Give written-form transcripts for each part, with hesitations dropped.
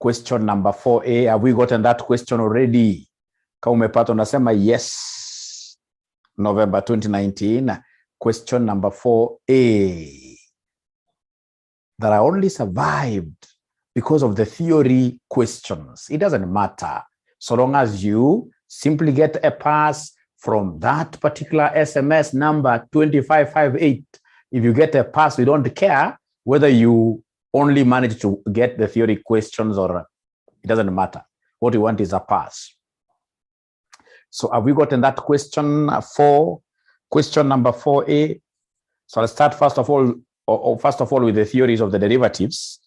Question number 4A. Have we gotten that question already? Kama umepata unasema yes. November 2019. Question number 4A. That I only survived because of the theory questions. It doesn't matter. So long as you simply get a pass from that particular SMS number 2558. If you get a pass, we don't care whether you only manage to get the theory questions or it doesn't matter. What we want is a pass. So have we gotten that question question number 4A? So I'll start first of all with the theories of the derivatives,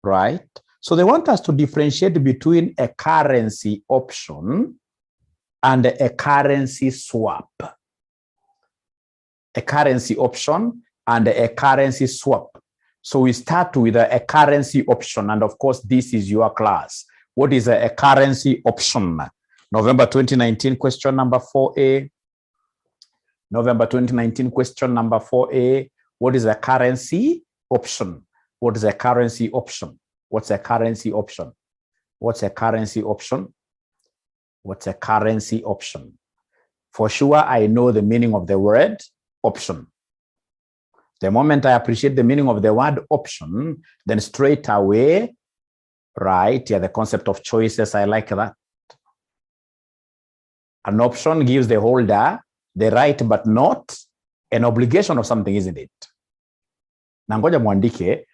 right? So they want us to differentiate between a currency option and a currency swap. A currency option and a currency swap. So we start with a currency option, and of course, this is your class. What is a currency option? November 2019 question number 4A. November 2019 question number 4A. What is a currency option? What is a currency option? What's a currency option? What's a currency option? What's a currency option? For sure, I know the meaning of the word option. The moment I appreciate the meaning of the word option, then straight away, right, yeah, the concept of choices, I like that. An option gives the holder the right but not an obligation of something, isn't it? Nangoja mwandike,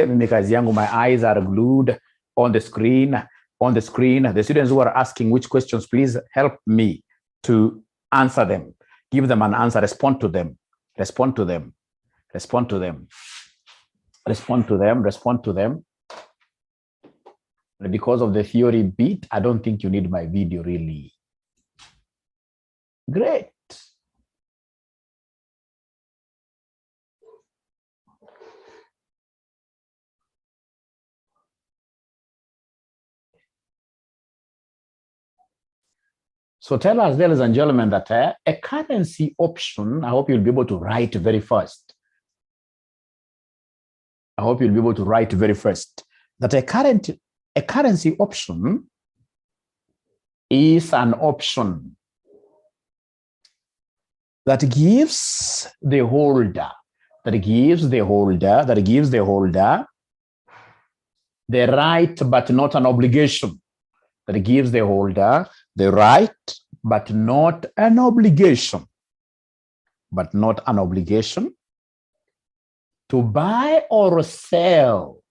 mimi kazi yangu, my eyes are glued on the screen. The students who are asking which questions, please help me to answer them. Give them an answer, respond to them. Respond to them. Because of the theory bit, I don't think you need my video really. Great. So tell us, ladies and gentlemen, that a currency option, I hope you'll be able to write very fast. That a currency option is an option that gives the holder, the right but not an obligation. That gives the holder the right but not an obligation. To buy or sell.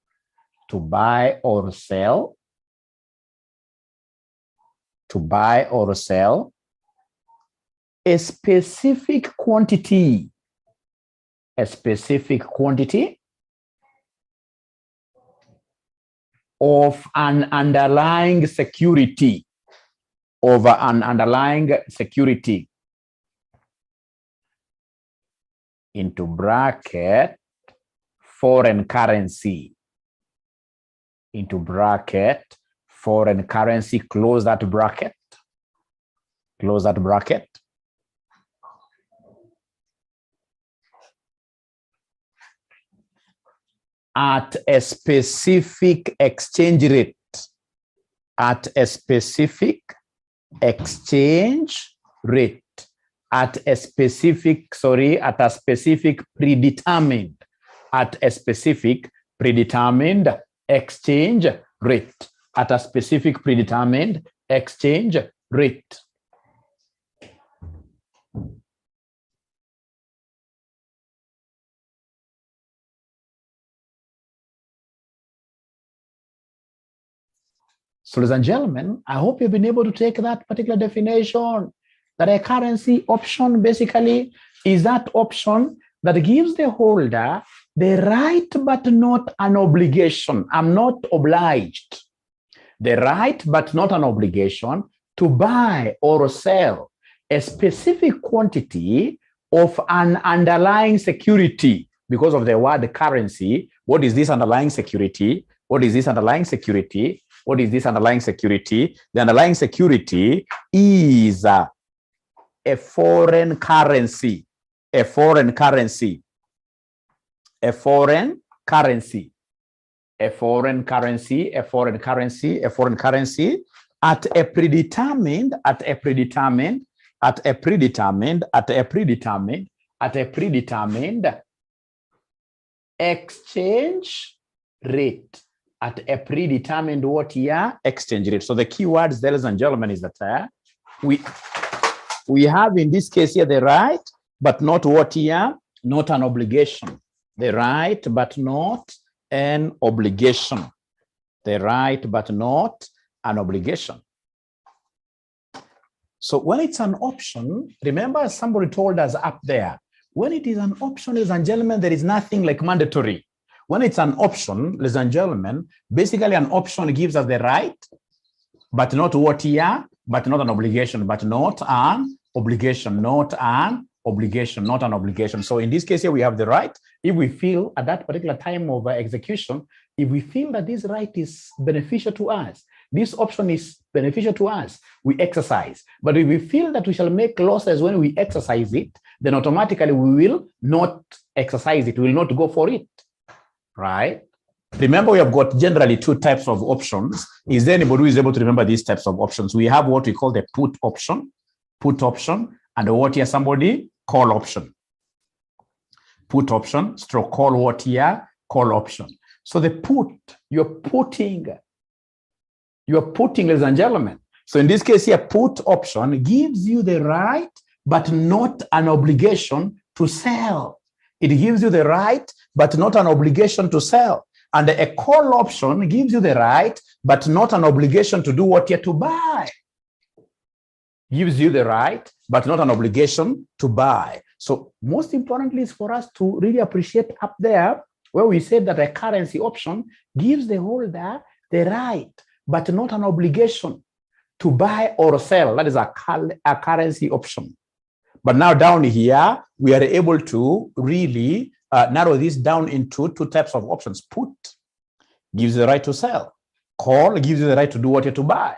A specific quantity of an underlying security, into bracket foreign currency, close that bracket. At a specific exchange rate. At a specific predetermined exchange rate. So, ladies and gentlemen, I hope you've been able to take that particular definition, that a currency option basically is that option that gives the holder the right but not an obligation. I'm not obliged. The right but not an obligation to buy or sell a specific quantity of an underlying security. Because of the word currency, what is this underlying security? The underlying security is a foreign currency. a foreign currency at a predetermined exchange rate. At a predetermined what year? Exchange rate. So the key words, ladies and gentlemen, is that we have in this case here the right, but not what year? Not an obligation. The right, but not an obligation. The right, but not an obligation. So when it's an option, remember somebody told us up there, when it is an option, ladies and gentlemen, there is nothing like mandatory. When it's an option, ladies and gentlemen, basically an option gives us the right, but not what year, but not an obligation, but not an obligation, not an obligation, not an obligation. So in this case here, we have the right. If we feel at that particular time of execution, if we feel that this right is beneficial to us, this option is beneficial to us, we exercise. But if we feel that we shall make losses when we exercise it, then automatically we will not exercise it, we will not go for it, right? Remember, we have got generally two types of options. Is there anybody who is able to remember these types of options? We have what we call the put option, and what here somebody? Call option. Put option, stroke call what here? Call option. So the put, you're putting, ladies and gentlemen. So in this case here, put option gives you the right, but not an obligation to sell. It gives you the right, but not an obligation to sell. And a call option gives you the right, but not an obligation to do what you're to buy. Gives you the right, but not an obligation to buy. So most importantly is for us to really appreciate up there where we said that a currency option gives the holder the right, but not an obligation to buy or sell. That is a currency option. But now down here, we are able to really narrow this down into two types of options. Put gives you the right to sell. Call gives you the right to do what you're to buy,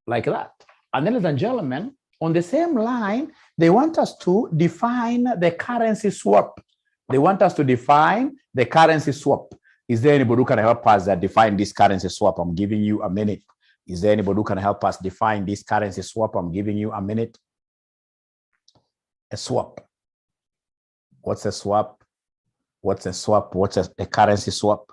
like that. And then, ladies and gentlemen, on the same line, they want us to define the currency swap. They want us to define the currency swap. Is there anybody who can help us define this currency swap? I'm giving you a minute. Is there anybody who can help us define this currency swap? I'm giving you a minute. A swap. What's a swap? What's a swap? What's a currency swap?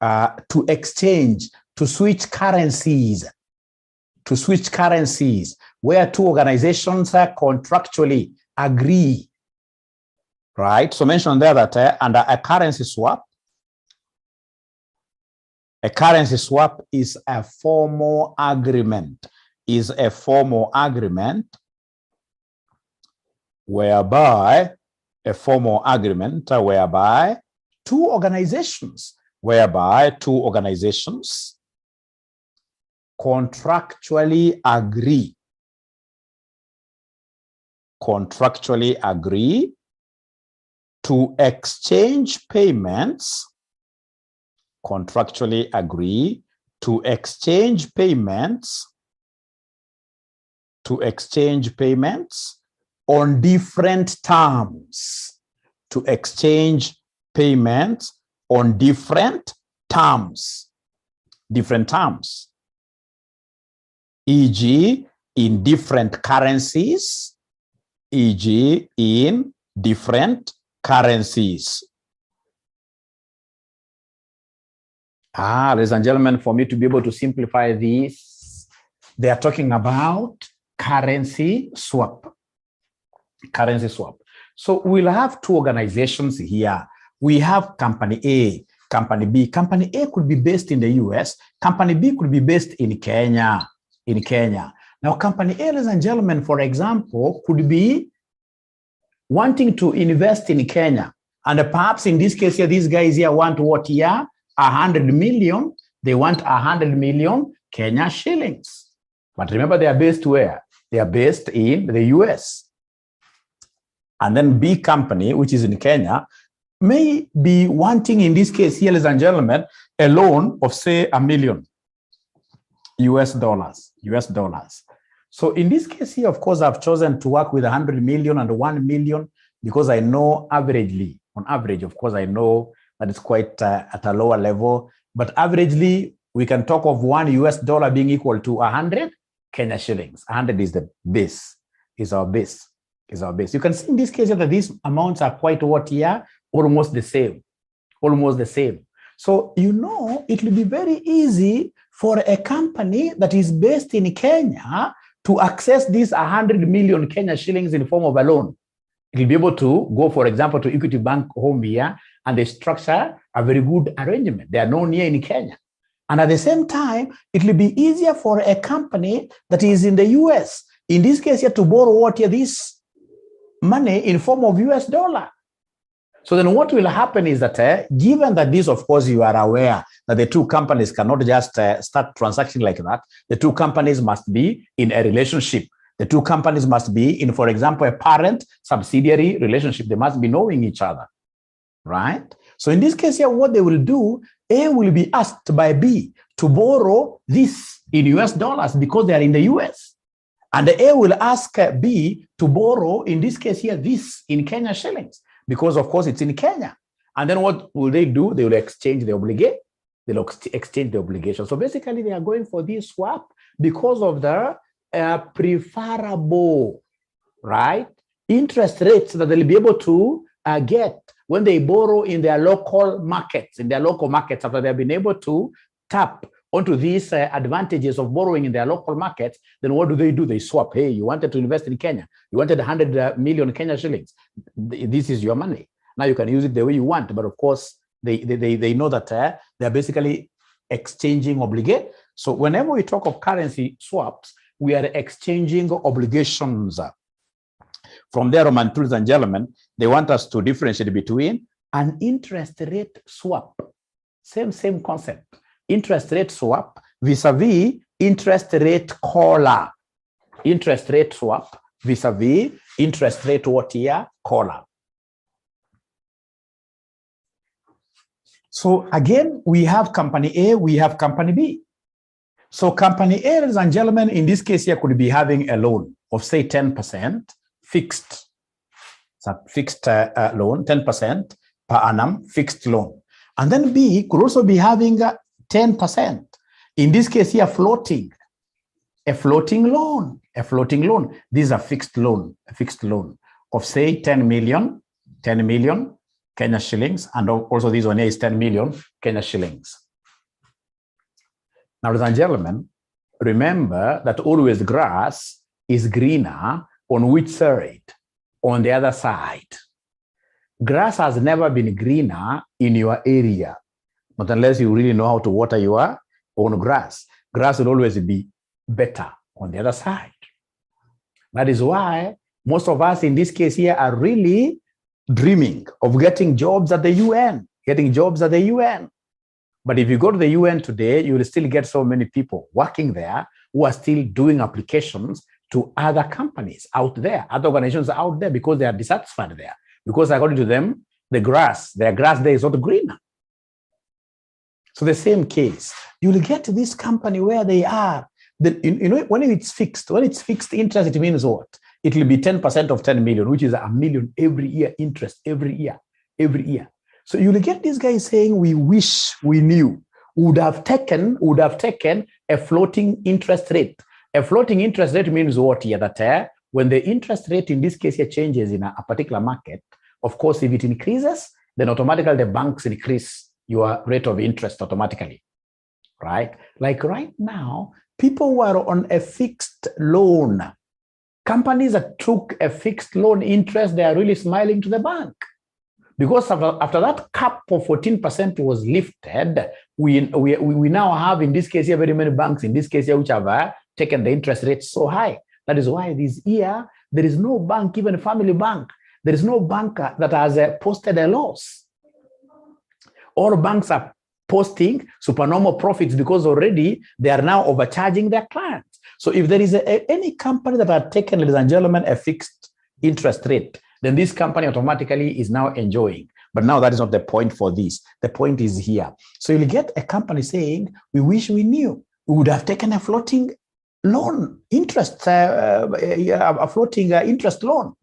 To exchange, to switch currencies, where two organizations contractually agree, right? So mention there that under a currency swap is a formal agreement, whereby two organizations contractually agree to exchange payments, on different terms, on different terms, e.g. in different currencies, ladies and gentlemen, for me to be able to simplify this, they are talking about currency swap. So we'll have two organizations here. We have company A, company B. Company A could be based in the US. Company B could be based in Kenya. Now, company A, ladies and gentlemen, for example, could be wanting to invest in Kenya. And perhaps in this case here, these guys here want what here? 100 million. They want 100 million Kenya shillings. But remember, they are based where? They are based in the US. And then B company, which is in Kenya, may be wanting, in this case here, ladies and gentlemen, a loan of say $1 million US dollars. So in this case here, of course, I've chosen to work with 100 million and 1 million because I know averagely, on average, of course, I know that it's quite at a lower level, but averagely, we can talk of $1 being equal to 100 Kenya shillings. 100 is the base, is our base. You can see in this case that these amounts are quite what here, almost the same. So, you know, it will be very easy for a company that is based in Kenya to access these 100 million Kenya shillings in the form of a loan. It will be able to go, for example, to Equity Bank home here, and they structure a very good arrangement. They are known here in Kenya. And at the same time, it will be easier for a company that is in the US, in this case here, to borrow what here, this money in form of US dollar. So then what will happen is that, given that this, of course, you are aware that the two companies cannot just start transacting like that, the two companies must be in a relationship. The two companies must be in, for example, a parent-subsidiary relationship. They must be knowing each other, right? So in this case here, what they will do, A will be asked by B to borrow this in US dollars because they are in the US. And the A will ask B to borrow, in this case here, this in Kenya shillings, because of course it's in Kenya. And then what will they do? They will exchange the obligation. They'll exchange the obligation. So basically they are going for this swap because of the preferable, right, interest rates that they'll be able to get when they borrow in their local markets, after they've been able to tap onto these advantages of borrowing in their local markets. Then what do? They swap. Hey, you wanted to invest in Kenya. You wanted 100 million Kenya shillings. This is your money. Now you can use it the way you want. But of course, they know that they're basically exchanging obligation. So whenever we talk of currency swaps, we are exchanging obligations. From there, Roman ladies and gentlemen, they want us to differentiate between an interest rate swap. Same concept. Interest rate swap vis-a-vis interest rate collar. Interest rate swap vis-a-vis interest rate what here? Collar. So again, we have company A, we have company B. So company A, ladies and gentlemen, in this case here could be having a loan of say 10% fixed. It's a fixed loan, 10% per annum, fixed loan. And then B could also be having 10%. In this case here, floating. A floating loan. This is a fixed loan of say 10 million Kenya shillings. And also this one here is 10 million Kenya shillings. Now, ladies and gentlemen, remember that always grass is greener on which side? On the other side. Grass has never been greener in your area, not unless you really know how to water your own grass. Grass will always be better on the other side. That is why most of us in this case here are really dreaming of getting jobs at the UN, But if you go to the UN today, you will still get so many people working there who are still doing applications to other companies out there, other organizations out there, because they are dissatisfied there. Because according to them, their grass there is not greener. So the same case, you will get this company where they are. When it's fixed interest, it means what? It will be 10% of 10 million, which is $1 million every year interest, every year. So you will get this guy saying, we wish we knew, would have taken a floating interest rate. A floating interest rate means what here? That when the interest rate in this case here changes in a particular market, of course, if it increases, then automatically the banks increase your rate of interest automatically, right? Like right now, people who are on a fixed loan, companies that took a fixed loan interest, they are really smiling to the bank. Because after that cap of 14% was lifted, we now have, in this case here, very many banks, in this case here, which have taken the interest rate so high. That is why this year, there is no bank, even a family bank, there is no bank that has posted a loss. All banks are posting supernormal profits because already they are now overcharging their clients. So if there is any company that has taken, ladies and gentlemen, a fixed interest rate, then this company automatically is now enjoying. But now that is not the point for this. The point is here. So you'll get a company saying, we wish we knew. We would have taken a floating loan interest, a floating interest loan.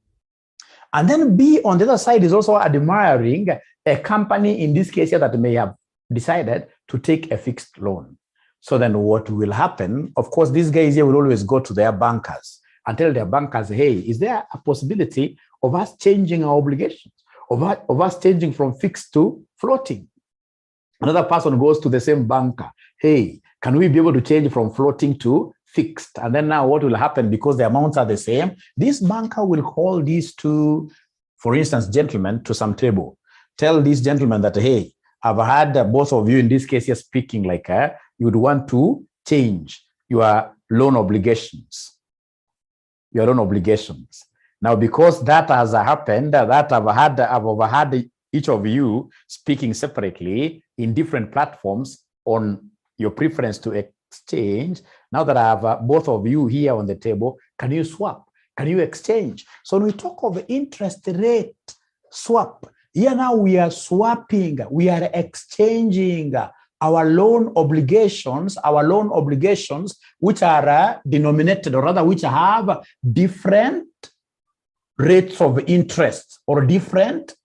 And then B on the other side is also admiring a company in this case here that may have decided to take a fixed loan. So then what will happen? Of course, these guys here will always go to their bankers and tell their bankers, hey, is there a possibility of us changing our obligations, of us changing from fixed to floating? Another person goes to the same banker, hey, can we be able to change from floating to fixed? And then now what will happen, because the amounts are the same, this banker will call these two, for instance, gentlemen to some table. Tell these gentlemen that, hey, I've had both of you in this case, you're speaking like you would want to change your loan obligations. Your loan obligations. Now, because that has happened, that I've overheard each of you speaking separately in different platforms on your preference to exchange. Now that I have both of you here on the table, can you swap? Can you exchange? So when we talk of interest rate swap, here now we are swapping, we are exchanging our loan obligations, which are denominated, or rather which have different rates of interest or different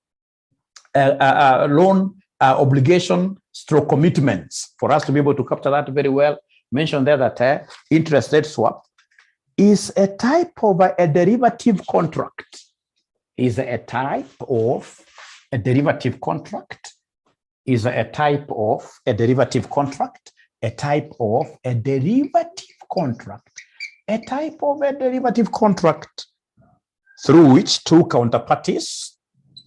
loan obligation stroke commitments. For us to be able to capture that very well, mention there that interest rate swap is a type of a derivative contract. Is a type of a derivative contract. Is a type of a derivative contract. A type of a derivative contract. A type of a derivative contract through which two counterparties,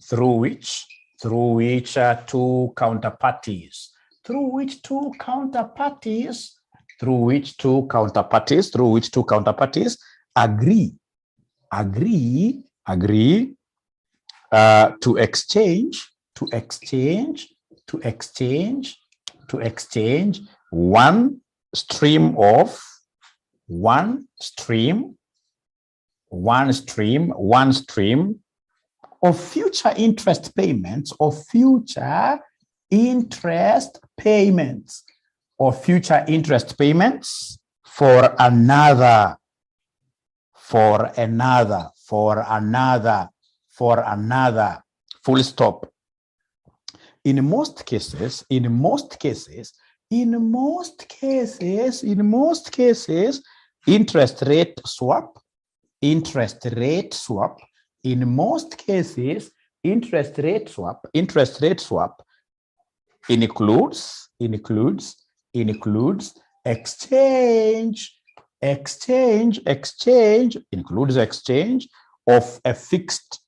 through which two counterparties agree to exchange one stream of future interest payments, for another, full stop. In most cases, interest rate swap, includes exchange of a fixed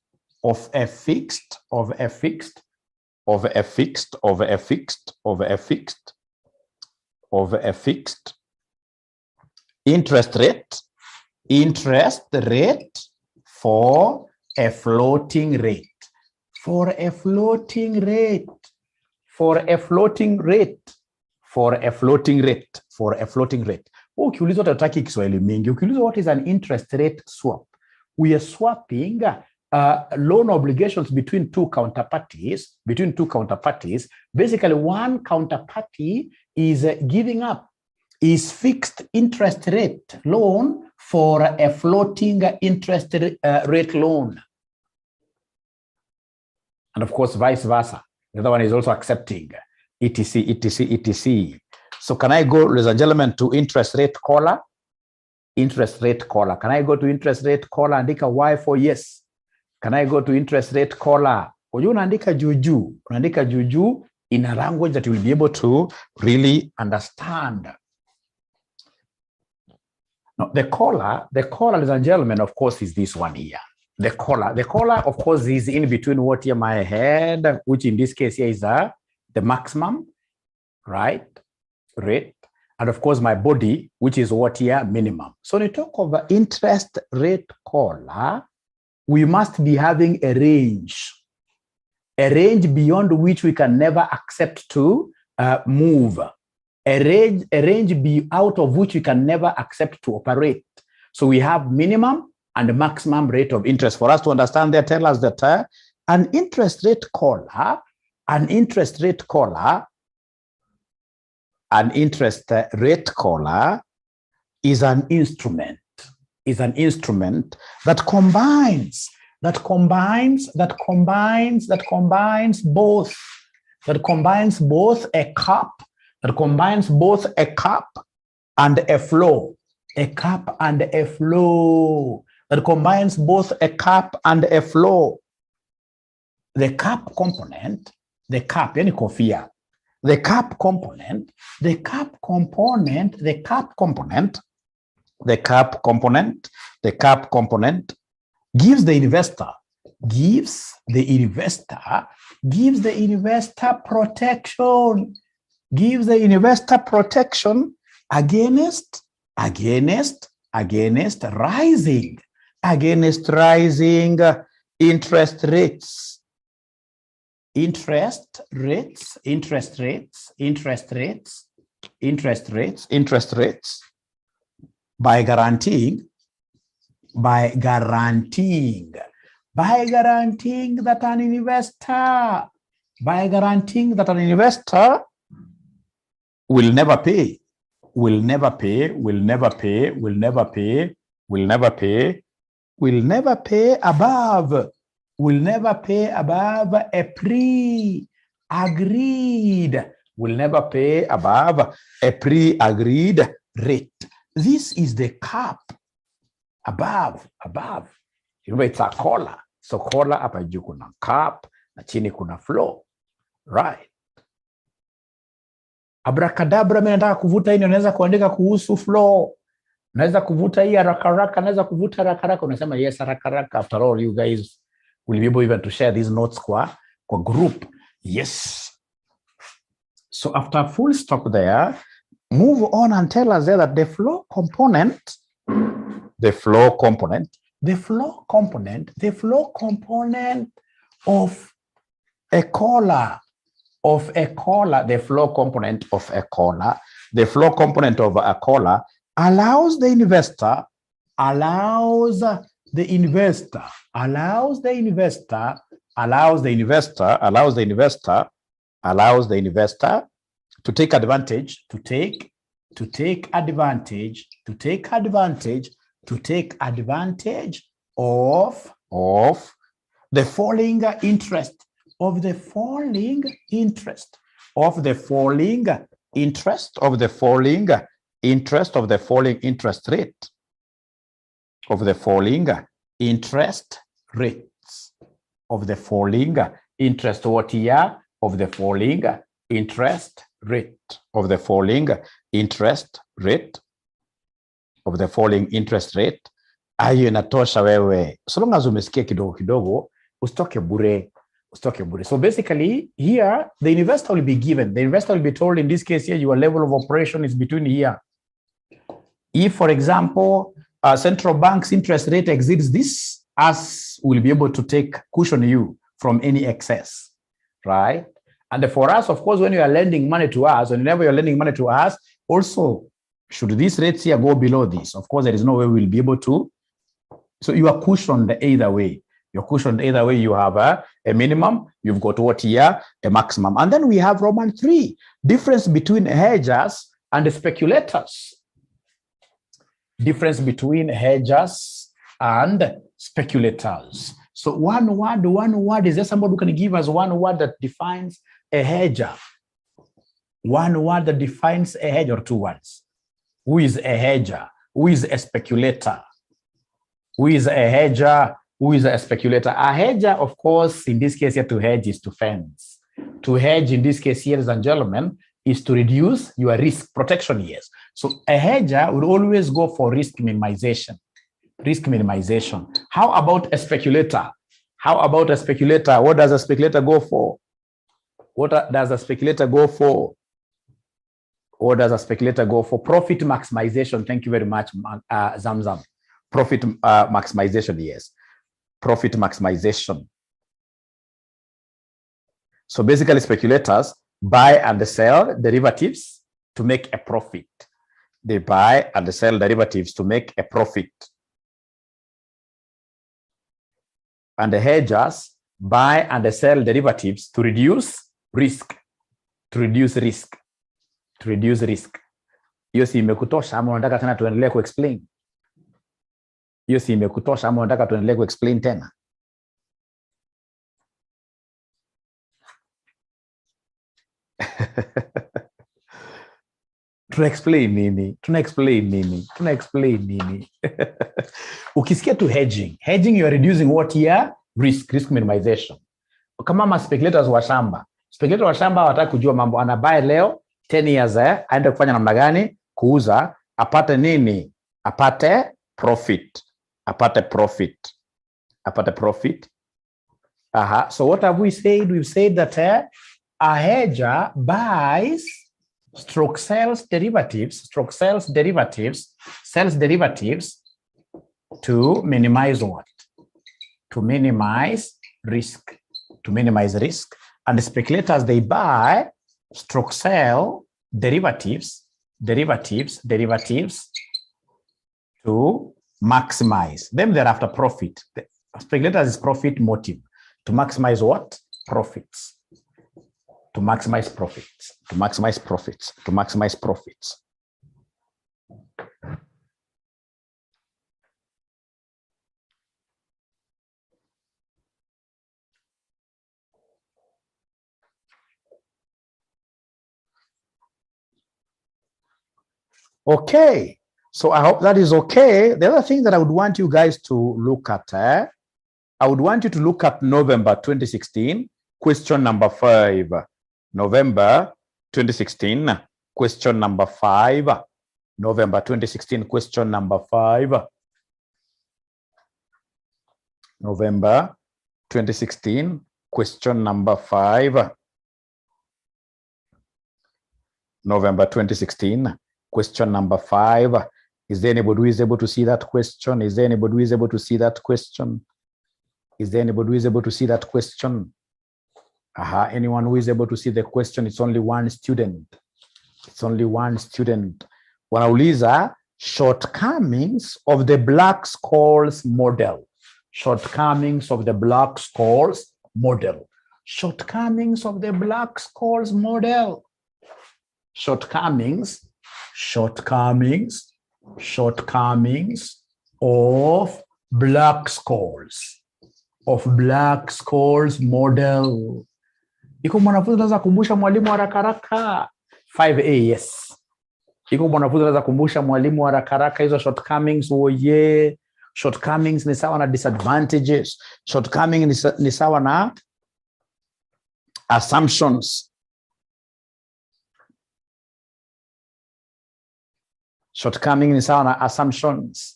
interest rate for a floating rate. Ukiulizwa tataki Kiswahili mingi, ukiulizwa what is an interest rate swap, we are swapping loan obligations between two counterparties. Basically, one counterparty is giving up his fixed interest rate loan for a floating interest rate loan. And of course, vice versa. The other one is also accepting etc. So can I go, ladies and gentlemen, to interest rate caller? Can I go to interest rate caller? Andika Y for yes. Can I go to interest rate caller? Unaandika juju in a language that you will be able to really understand. Now, the caller, ladies and gentlemen, of course, is this one here. The caller, of course, is in between what here my head, which in this case here is the maximum, right, rate, and of course my body, which is what here minimum. So when you talk of interest rate caller, we must be having a range beyond which we can never accept to move. A range be out of which we can never accept to operate. So we have minimum and maximum rate of interest. For us to understand that, tell us that an interest rate caller is an instrument. That combines both a cup and a flow. That combines both a cup and a flow. The cup component, yani kofia. The cup component gives the investor protection against rising interest rates by guaranteeing that an investor will never pay above a pre-agreed rate. This is the cap above. Remember, it's a collar. So collar hapa juu kuna cap na chini kuna flow. Right. Abracadabra, mimi nataka kuvuta hii, naweza kuandika kuhusu flow. Naweza kuvuta hii haraka, naweza kuvuta haraka. Unasema yes, haraka. After all, you guys will be able even to share these notes kwa group. Yes. So after full stop there, move on and tell us there that the flow component of a collar, allows the investor to take advantage of the falling interest rate. Ayo inatosha wewe. So long as umesikia kidogo, usitoke bure. So basically here, the investor will be told, in this case here, your level of operation is between here. If, for example, central bank's interest rate exceeds this, us will be able to cushion you from any excess, right? And for us, of course, when you are lending money to us, whenever you're lending money to us, also, should these rates here go below this, of course, there is no way we'll be able to. So you are cushioned either way. You have a minimum, you've got what here, a maximum. And then we have Roman 3, difference between hedgers and speculators. So one word, is there somebody who can give us one word that defines a hedger? One word that defines a hedger, or two words? Who is a hedger? Who is a speculator? Who is a hedger? Who is a speculator? A hedger, of course, in this case here, to hedge is to fence. To hedge, in this case here, ladies and gentlemen, is to reduce your risk protection years. So a hedger would always go for risk minimization. How about a speculator? What does a speculator go for? Profit maximization. Thank you very much, Zamzam. Profit maximization, yes. Profit maximization. So basically, speculators buy and sell derivatives to make a profit. They buy and sell derivatives to make a profit. And the hedgers buy and sell derivatives to reduce risk. Hiyo si imekutosha ama unataka tena tuendelee kuexplain? Hiyo si imekutosha ama unataka tuendelee kuexplain tena? Tuna explain nini? Ukisikia tu hedging you are reducing what here? Risk minimization. Kama speculators wa shamba. Speculator wa shamba hawataka kujua mambo, ana buy leo 10 years aende kufanya namna gani? Kuuza, apate nini? Apate profit. So what have we said? We've said that a hedger buys sells derivatives to minimize what? To minimize risk. And the speculators, they buy sell derivatives to maximize. Them they're after profit. The speculators is profit motive. To maximize what? Profits. To maximize profits. Okay, so I hope that is okay. The other thing that I would want you guys to look at, I would want you to look at November 2016, question number 5. November 2016, question number 5. November 2016, question number 5. November 2016, question number 5. November 2016, question number 5. Is there anybody who is able to see that question? Anyone who is able to see the question? It's only one student. Wanauliza shortcomings of the Black-Scholes model. Shortcomings of the Black-Scholes model. Shortcomings of Black-Scholes model. Shortcomings of Black-Scholes model. Iko mwanafunzi anaweza kumbusha mwalimu haraka 5A, yes. Iko mwanafunzi anaweza kumbusha mwalimu haraka hizo shortcomings. Oye, shortcomings ni sawa na disadvantages. Shortcomings ni sawa na assumptions. Shortcoming ni sawa na assumptions.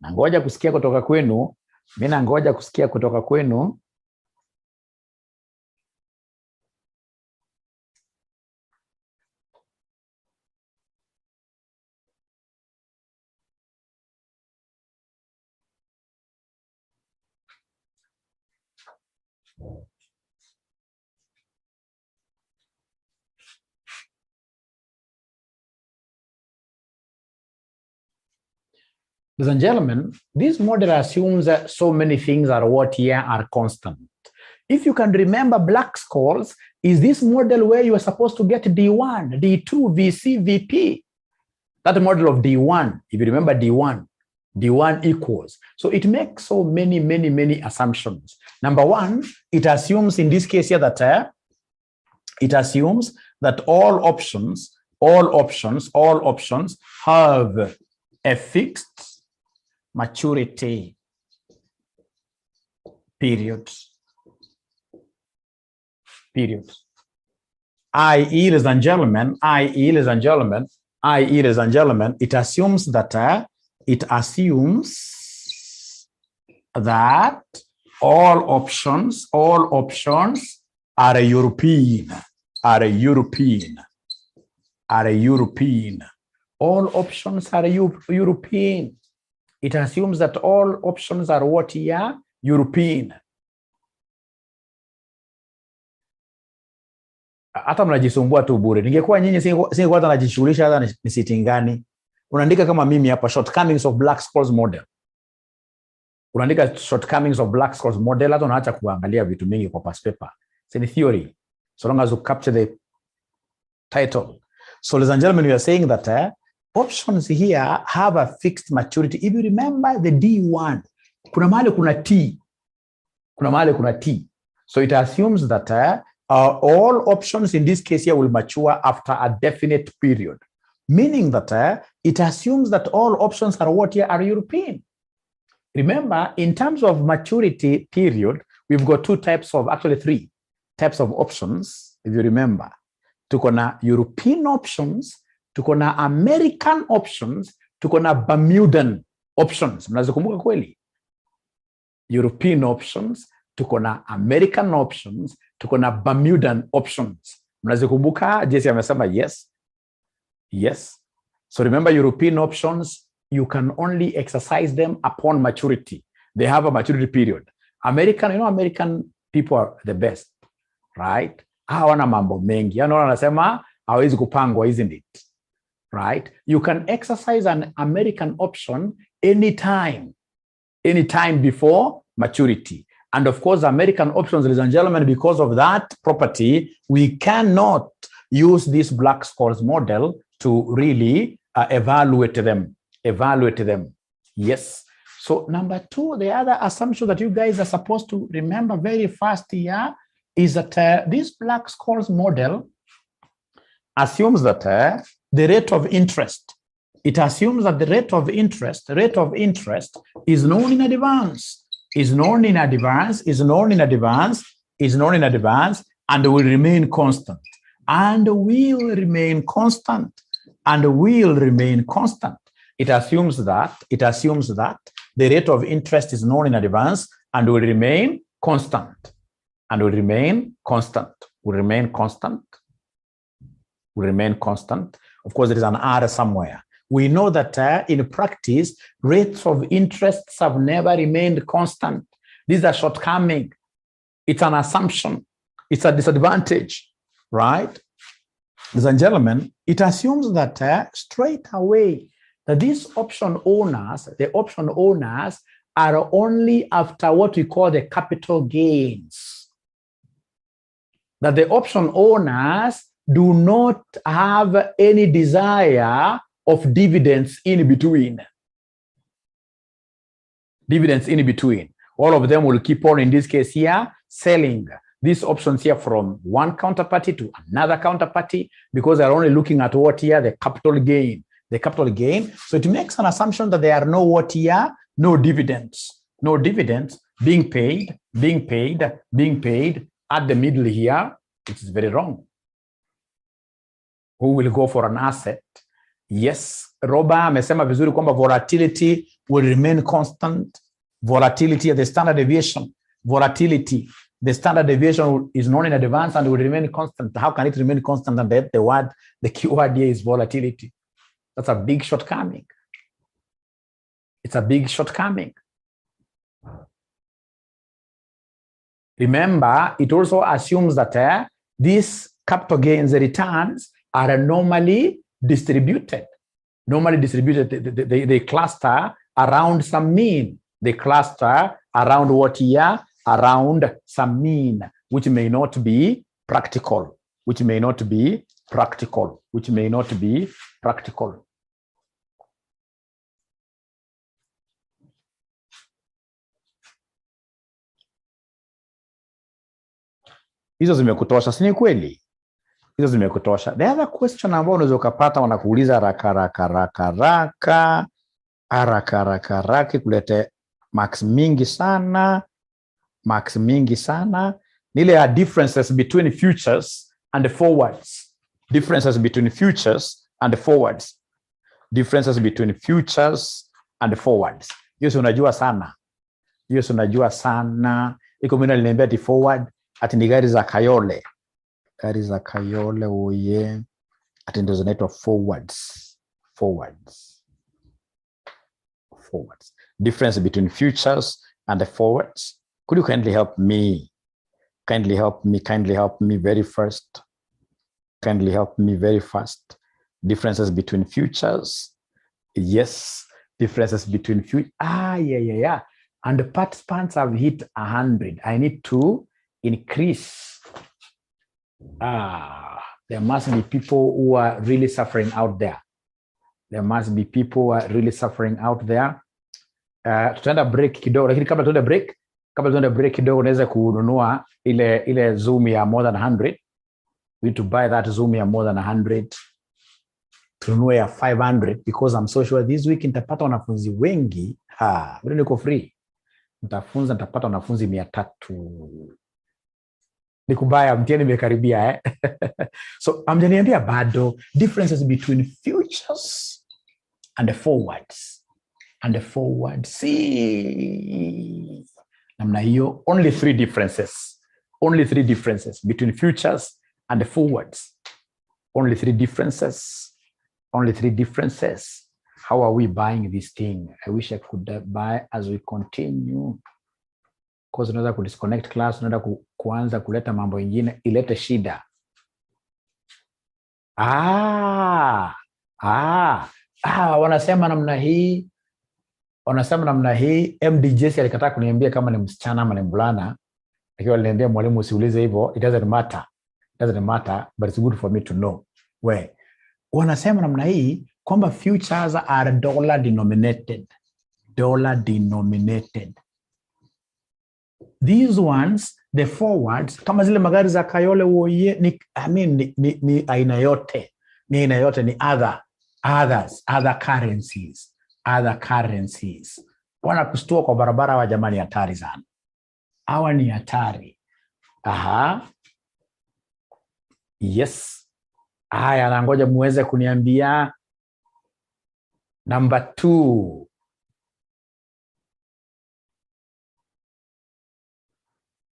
Nangoja kusikia kutoka kwenu. Mimi nangoja kusikia kutoka kwenu. Ladies and gentlemen, this model assumes that so many things are what here are constant. If you can remember Black-Scholes, is this model where you are supposed to get D1, D2, VC, VP. That model of D1, if you remember D1 equals. So it makes so many assumptions. Number one, it assumes in this case here that it assumes that all options have a fixed maturity period. I.e., ladies and gentlemen, it assumes that all options are European. All options are European. It assumes that all options are what here? European. Hata mnajisumbua tu bure. Ningekuwa nyinyi singekuwa hata najishughulisha hata ni sitting gani. Unaandika kama mimi hapa, shortcomings of Black-Scholes model. Unaandika shortcomings of Black-Scholes model, hata unaacha kuangalia vitu mingi kwa past paper. It's a theory, so long as you capture the title. So ladies and gentlemen, we are saying that options here have a fixed maturity. If you remember the D1, kuna mahali kuna T. Kuna mahali kuna T. So it assumes that all options in this case here will mature after a definite period. Meaning that it assumes that all options are what here are European. Remember, in terms of maturity period, we've got actually three types of options, if you remember. Tuko na European options, tuko na American options, tuko na Bermudan options. Mnazikumbuka kweli? European options, tuko na American options, tuko na Bermudan options. Mnazikumbuka? Jesse amesema yes. Yes. So remember, European options, you can only exercise them upon maturity. They have a maturity period. American, American people are the best, right? Hawana mambo mengi. Wanasema hawezi kupangwa, isn't it? Right? You can exercise an American option anytime before maturity. And of course, American options, ladies and gentlemen, because of that property, we cannot use this Black-Scholes model to really evaluate them. Yes. So number two, the other assumption that you guys are supposed to remember very fast here is that this Black-Scholes model assumes that the rate of interest, it assumes that the rate of interest is known in advance, and will remain constant. It assumes that the rate of interest is known in advance and will remain constant. Will remain constant. Of course, there is an R somewhere. We know that in practice, rates of interests have never remained constant. These are shortcoming. It's an assumption. It's a disadvantage, right? Ladies and gentlemen, it assumes that straight away that these option owners, are only after what we call the capital gains. That the option owners do not have any desire of dividends in between. All of them will keep on, in this case here, selling these options here from one counterparty to another counterparty because they're only looking at what here, the capital gain. So it makes an assumption that there are no dividends being paid at the middle here, which is very wrong. Who will go for an asset? Yes, Roba amesema vizuri kwamba volatility will remain constant. Volatility, the standard deviation, the standard deviation is known in advance and will remain constant. How can it remain constant? And the keyword here is volatility. That's a big shortcoming. It's a big shortcoming. Remember, it also assumes that these capital gains, the returns, are normally distributed. They cluster around some mean. They cluster around what here? Around some mean, which may not be practical. Hizo zimekutosha, si ni kweli? Hizo zimekutosha. The other question ambao unaweza ukapata wanakuuliza haraka kulete marks mingi sana ni ile differences between futures and forwards. Hiyo si unajua sana. Iko mimi niliambia ati forward ati ni gari za Kayole oye, ati ndio zinaitwa forwards. Difference between futures and the forwards. Could you kindly help me? Kindly help me very fast. Differences between futures Yes, differences between future. Yeah. And the participants have hit 100. I need to increase. There must be people who are really suffering out there. There must be people who are really suffering out there. Tutaenda break kidogo, lakini kabla tuende break kidogo, unaweza kununua ile Zoom ya more than 100. We need to buy that Zoom ya more than 100. Tununue ya 500 because I'm so sure this week nitapata wanafunzi wengi. Bado niko free. Nitapata wanafunzi 300. Nikubaya, mtihani imekaribia So amjaniambia bado differences between futures and the forwards. See, namna hiyo, only 3 differences. Only 3 differences between futures and the forwards. Only 3 differences. Only 3 differences. How are we buying this thing? I wish I could buy as we continue. Because unaweza kudisconnect class, unaweza kuanza kuleta mambo mengine ilete shida. Wanasema namna hii, MDJC alikataa kuniambia kama ni msichana ama ni mvulana. Akiwa aliniambia mwalimu usiulize hivyo, it doesn't matter, but it's good for me to know. Wanasema namna hii kwamba futures are dollar denominated. These ones, the forwards, kama zile magari za Kayole woye, ni aina yote. Ni other currencies. Wana kustua kwa barabara wa jamani, hatari sana. Hawa ni hatari. Yes. Na ngoja muweze kuniambia number 2.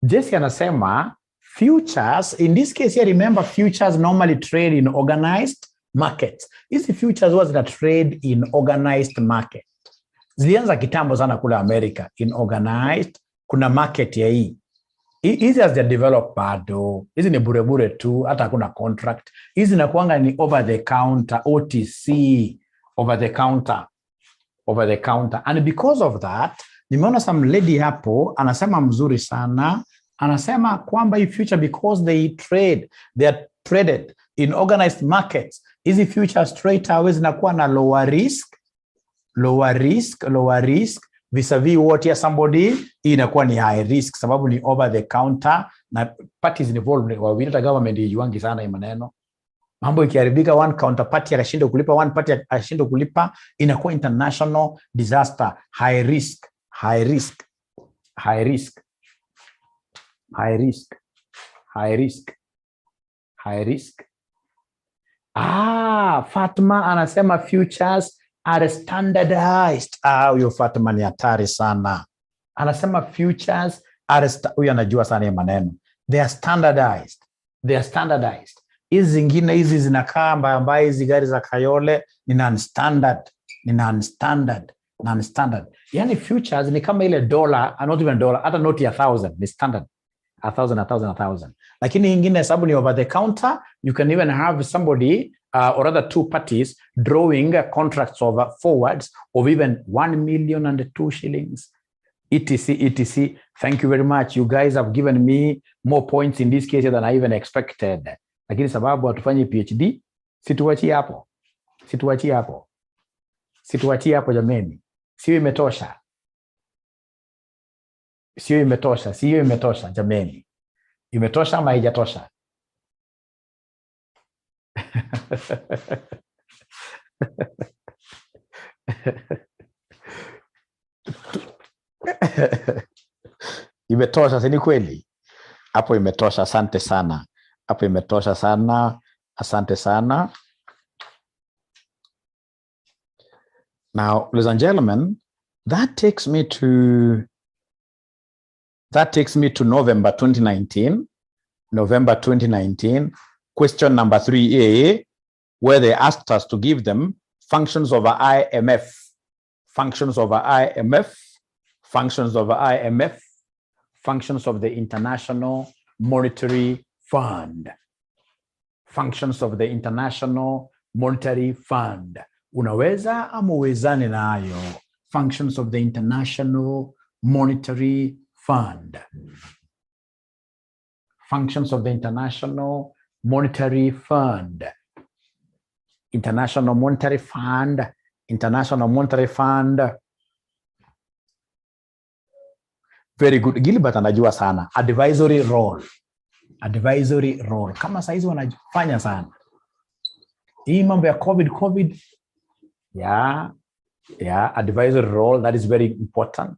Jesse anasema futures, in this case here, remember futures normally trade in organized markets. Hizi futures was that trade in organized market. Zilianza kitambo sana kule America in organized, kuna market ya hii. Hizi as they develop bado. Hizi ni bure tu, hata hakuna contract. Hizi nakuanga ni over the counter, OTC, over the counter. And because of that, nimeona some lady hapo anasema mzuri sana. Anasema kwamba hii future, because they are traded in organized markets, hizi futures straight away zinakuwa na lower risk vis-a-vis what ya somebody inakuwa ni high risk, sababu ni over the counter na parties involved. Hata government ijuangi sana hii maneno. Mambo ikiharibika, one counterparty akashindwa kulipa, one party akashindwa kulipa, inakuwa international disaster. High risk. Fatma anasema futures are standardized. Huyo Fatma ni hatari sana. Anasema futures are huyo anajua sana maneno. They are standardized. Hizi zingine hizi zinakaa mbaya, hizi gari za Kayole ni non-standard. Yani futures ni kama ile dollar, not even dollar, hata noti ya 1000 ni standard. 1000. Lakini ingine sababu ni over the counter, you can even have somebody or other 2 parties drawing contracts over forwards of even 1 million and 2 shillings. etc. Thank you very much. You guys have given me more points in this case than I even expected. Lakini sababu hatufanyi PhD, situachi hapo jameni. Sio imetosha jameni. Imetosha ama haijatosha? Imetosha, si ni kweli? Hapo imetosha, asante sana. Asante sana. Now, ladies and gentlemen, that takes me to November 2019, question number 3A, where they asked us to give them functions over IMF, functions of the International Monetary Fund, functions of the International Monetary Fund. Unaweza ama uwezane nayo. Functions of the International Monetary Fund. Functions of the International Monetary Fund. International Monetary Fund. International Monetary Fund. Very good. Gilbert anajua sana. Advisory role. Advisory role. Kama saizi wanafanya sana. Hii mambo ya COVID. Yeah, advisory role, that is very important.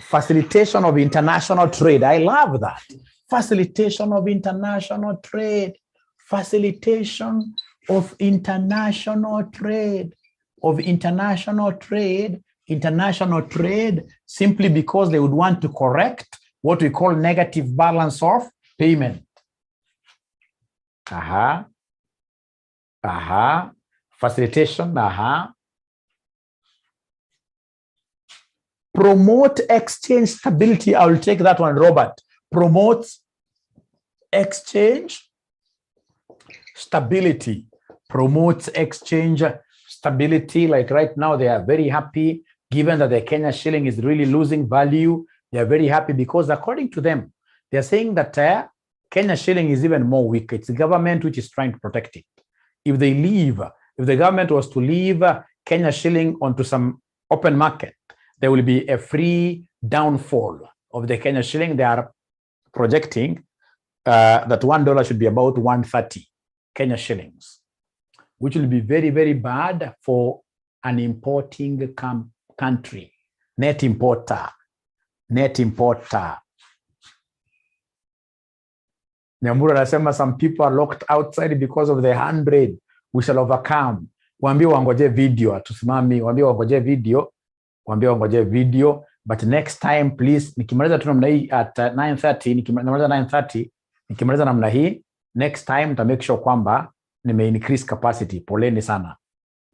Facilitation of international trade. I love that. Facilitation of international trade. Facilitation of international trade. International trade, simply because they would want to correct what we call negative balance of payment. Facilitation. Promote exchange stability. I will take that one, Robert. Promotes exchange stability. Promotes exchange stability. Like right now, they are very happy, given that the Kenya shilling is really losing value. They are very happy because, according to them, they are saying that Kenya shilling is even more weak. It's the government which is trying to protect it. If the government was to leave Kenya shilling onto some open market, there will be a free downfall of the Kenya shilling. They are projecting that $1 should be about 130 Kenya shillings, which will be very, very bad for an importing country. Net importer. Nyambura anasema some people are locked outside because of the 100. We shall overcome. Waambie wangoje video, tusimami, waambie wangoje video, but next time please, nikimaliza tu namna hii at 9:30, nikimaliza namna hii, next time ta make sure kwamba nime increase capacity. Poleni sana.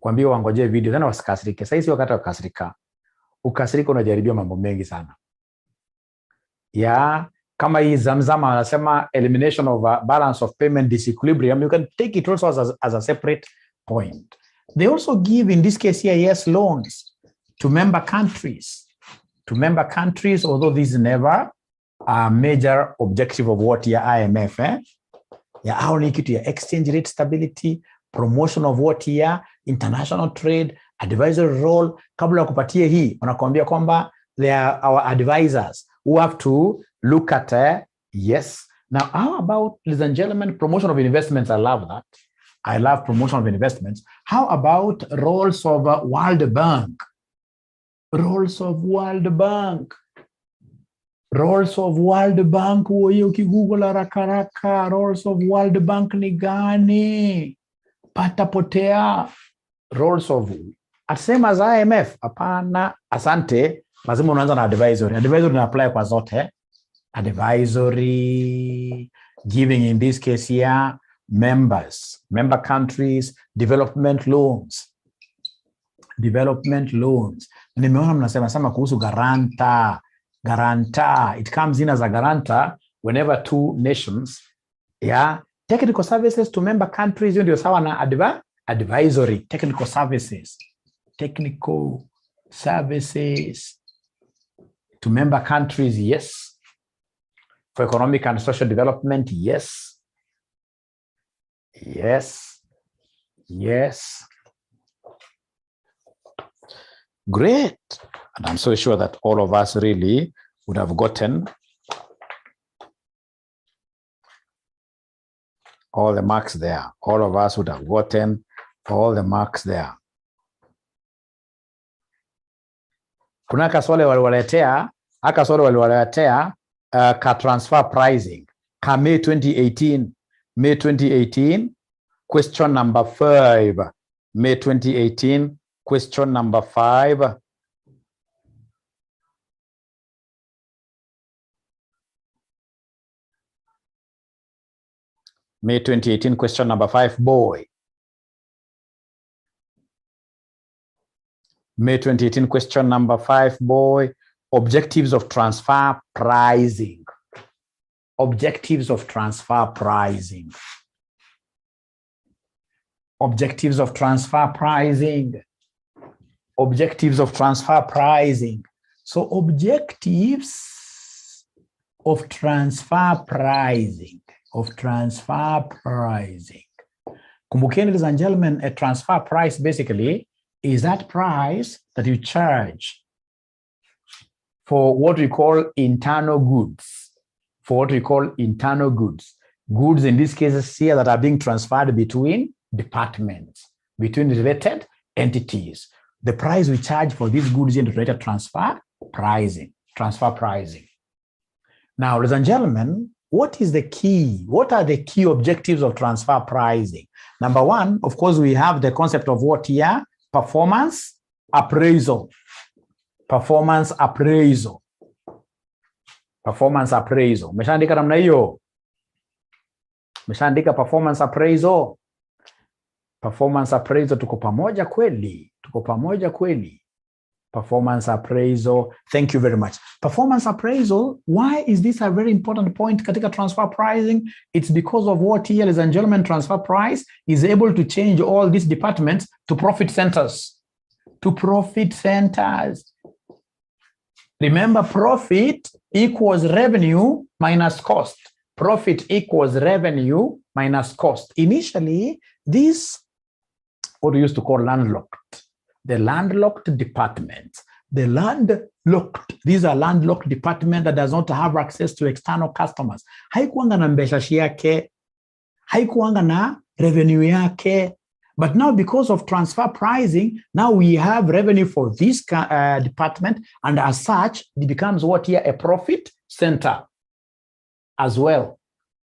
Waambie wangoje video, tena wasikasirike. Sasa hizi wakati wakasirika. Ukasirika unajaribia mambo mengi sana. Kama hii Zamzama anasema elimination of balance of payment disequilibrium, you can take it also as a separate point. They also give, in this case here, yes, loans to member countries. Although this is never a major objective of what your IMF, only to your exchange rate stability, promotion of what your international trade, advisory role. Kabla kupatie hii, wanakuambia kwamba they are our advisors who have to look at, yes. Now, how about, ladies and gentlemen, promotion of investments? I love that. I love promotion of investments. How about roles of World Bank? Roles of World Bank. Uwe ukigoogle haraka. Roles of World Bank ni gani? Patapotea. Roles of, same as IMF. Hapana, asante. Lazima unaanza na advisory. Advisory na apply kwa zote. Advisory, giving in this case here, member countries, development loans. Nimeona mnasema kuhusu guarantor. It comes in as a guarantor whenever two nations, technical services to member countries, ndio sawa na advisory. Technical services to member countries, yes. For economic and social development, yes. Great. And I'm so sure that all of us really would have gotten all the marks there. All of us would have gotten all the marks there. Kuna kaswali waliwaletea ka transfer pricing. Ka May 2018, question number 5. May 2018, question number 5. May 2018, question number 5, boy. May 2018, question number 5, boy. Objectives of transfer pricing. Objectives of transfer pricing. Objectives of transfer pricing. Objectives of transfer pricing. So objectives of transfer pricing. Kumbukeni, ladies and gentlemen, a transfer price basically is that price that you charge for what we call internal goods. Goods in these cases here that are being transferred between departments, between related entities. The price we charge for these goods in related transfer pricing. Now, ladies and gentlemen, what is the key? What are the key objectives of transfer pricing? Number one, of course, we have the concept of what here? Performance appraisal. Meshaandika namna hiyo. Meshaandika performance appraisal. Tuko pamoja kweli. Performance appraisal. Thank you very much. Performance appraisal. Why is this a very important point katika transfer pricing? It's because of what here, ladies and gentlemen, transfer price is able to change all these departments to profit centers. Remember, profit equals revenue minus cost. Initially, this what we used to call landlocked. The landlocked departments. These are landlocked department that does not have access to external customers. Haikuanga na mbeshashi yake. Haikuanga na revenue yake. But now, because of transfer pricing, now we have revenue for this department, and as such, it becomes what here? A profit center as well.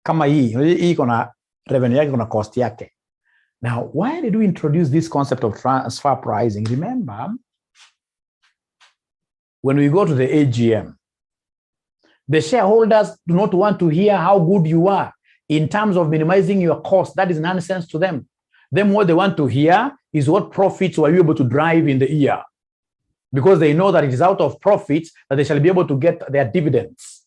Kama hii kona revenue yake, kona cost yake. Now, why did we introduce this concept of transfer pricing? Remember, when we go to the AGM, the shareholders do not want to hear how good you are in terms of minimizing your cost. That is nonsense to them. Then what they want to hear is what profits were you able to drive in the year, because they know that it is out of profits that they shall be able to get their dividends,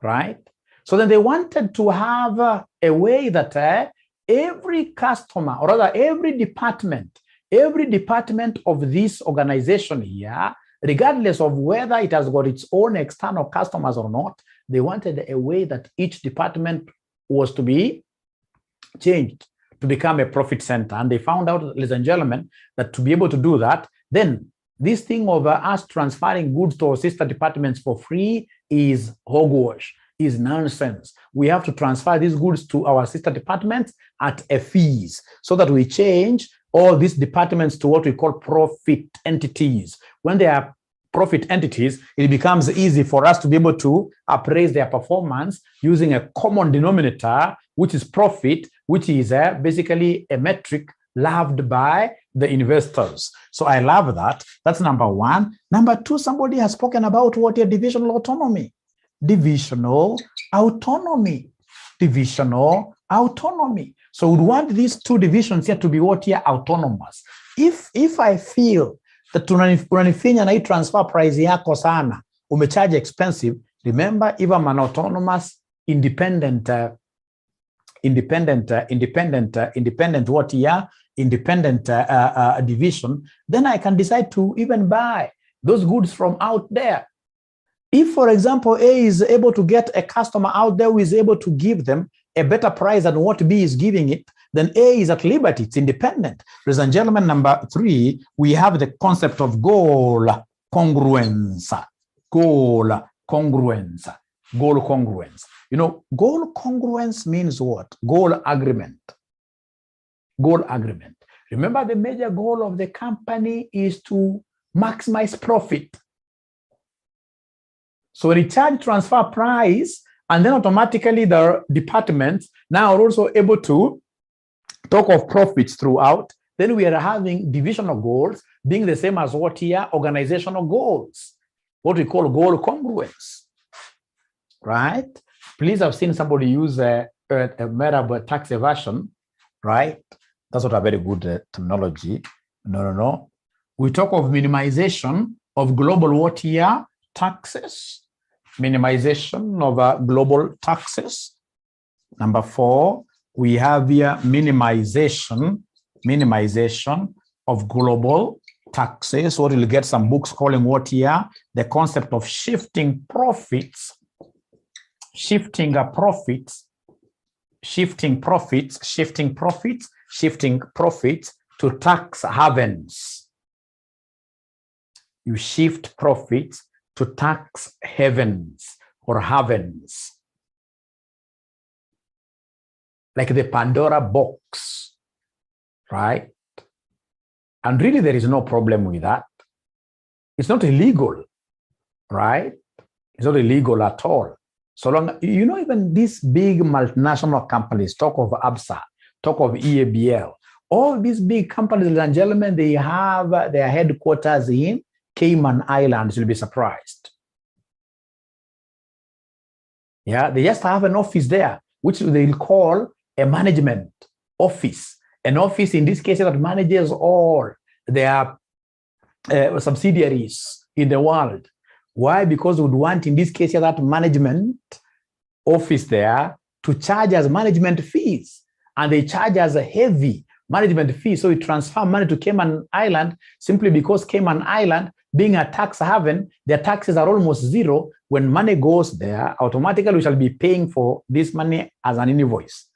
right? So then they wanted to have a way that every customer, or rather every department of this organization here, regardless of whether it has got its own external customers or not, they wanted a way that each department was to be changed to become a profit center. And they found out, ladies and gentlemen, that to be able to do that, then this thing of us transferring goods to our sister departments for free is hogwash, is nonsense. We have to transfer these goods to our sister departments at a fees, so that we change all these departments to what we call profit entities. When they are profit entities, it becomes easy for us to be able to appraise their performance using a common denominator, which is profit, which is basically a metric loved by the investors. So I love that. That's number one. Number two, somebody has spoken about what is divisional autonomy. Divisional autonomy. So we want these two divisions here to be what here? Autonomous. If I feel that unanifinya na hii transfer price yako sana, umecharge expensive, remember, if I'm an autonomous independent division, then I can decide to even buy those goods from out there. If, for example, A is able to get a customer out there who is able to give them a better price than what B is giving it, then A is at liberty, it's independent. Ladies and gentlemen, number three, we have the concept of goal congruence. Goal congruence. You know, goal congruence means what? Goal agreement. Remember, the major goal of the company is to maximize profit. So when you charge transfer price, and then automatically the departments now are also able to talk of profits throughout, then we are having divisional goals being the same as what here? Organizational goals. What we call goal congruence. Right? Please have seen somebody use a meta tax evasion, right? That's not a very good terminology. No. We talk of minimization of global what here? Taxes. Minimization of global taxes. Number four, we have here minimization of global taxes, or you'll get some books calling what here, the concept of shifting profits to tax havens. You shift profits to tax havens or havens. Like the Pandora box, right? And really there is no problem with that. It's not illegal, right? It's not illegal at all. So long, you know, even these big multinational companies, talk of ABSA, talk of EABL, all these big companies, ladies and gentlemen, they have their headquarters in Cayman Islands. You'll be surprised. Yeah, they just have an office there, which they'll call a management office. An office in this case that manages all their subsidiaries in the world. Why? Because we would want in this case that management office there to charge us management fees, and they charge us a heavy management fee. So we transfer money to Cayman Island simply because Cayman Island, being a tax haven, their taxes are almost zero. When money goes there, automatically we shall be paying for this money as an invoice.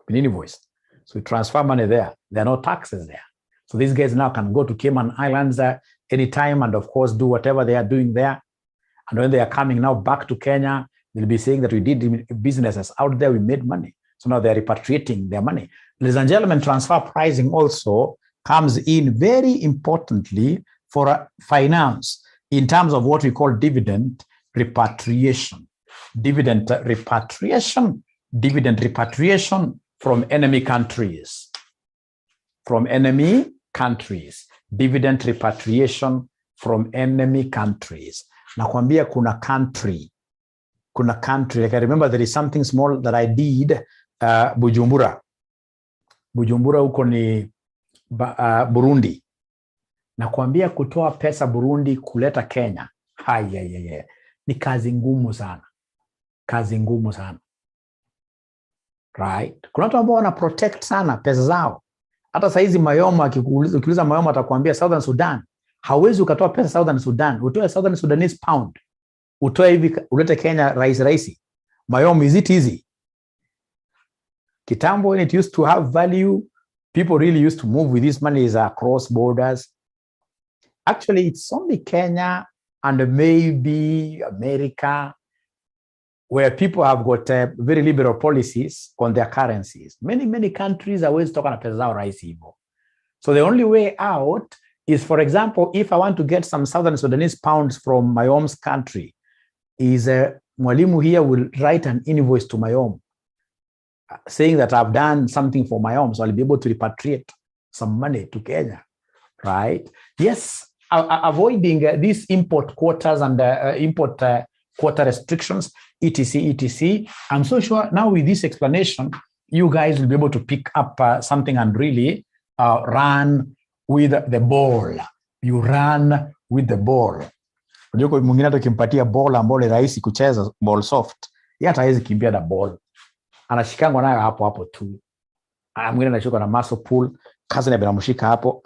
So we transfer money there. There are no taxes there. So these guys now can go to Cayman Islands anytime and of course do whatever they are doing there. And when they are coming now back to Kenya, they'll be saying that we did businesses out there, we made money. So now they're repatriating their money. Ladies and gentlemen, transfer pricing also comes in very importantly for finance in terms of what we call dividend repatriation. Dividend repatriation from enemy countries. Dividend repatriation from enemy countries. Nakwambia kuna country. Like I remember there is something small that I did Bujumbura huko ni Burundi. Nakwambia kutoa pesa Burundi kuleta Kenya. Ni kazi ngumu sana. Right? Kuna watu ambao wana protect sana pesa zao. Hata saizi Mayoma ukiuliza Mayoma atakwambia Southern Sudan. Hawezi ukatoa pesa Southern Sudan. Utoe Southern Sudanese pound. Utoe hivi ulete Kenya rahisi. Mayoma, is it easy? Kitambo, when it used to have value, people really used to move with this money across borders. Actually, it's only Kenya and maybe America where people have got very liberal policies on their currencies. Many countries are always talking about pesa zao rahisi hivyo. So the only way out is, for example, if I want to get some Southern Sudanese pounds from my home's country, is Mwalimu here will write an invoice to my home saying that I've done something for my home, so I'll be able to repatriate some money to Kenya, right? Yes, avoiding these import quotas and import quota restrictions, etc. I'm so sure now with this explanation, you guys will be able to pick up something and really run with the ball. You run with the ball. Unajua mwingine hata ukimpatia ball ambayo ni rahisi kucheza, ball soft, yeye hatawezi kimbia na ball. Anashikangwa nayo hapo tu. Mwingine anashuka na muscle pull, kazi na binamshika hapo,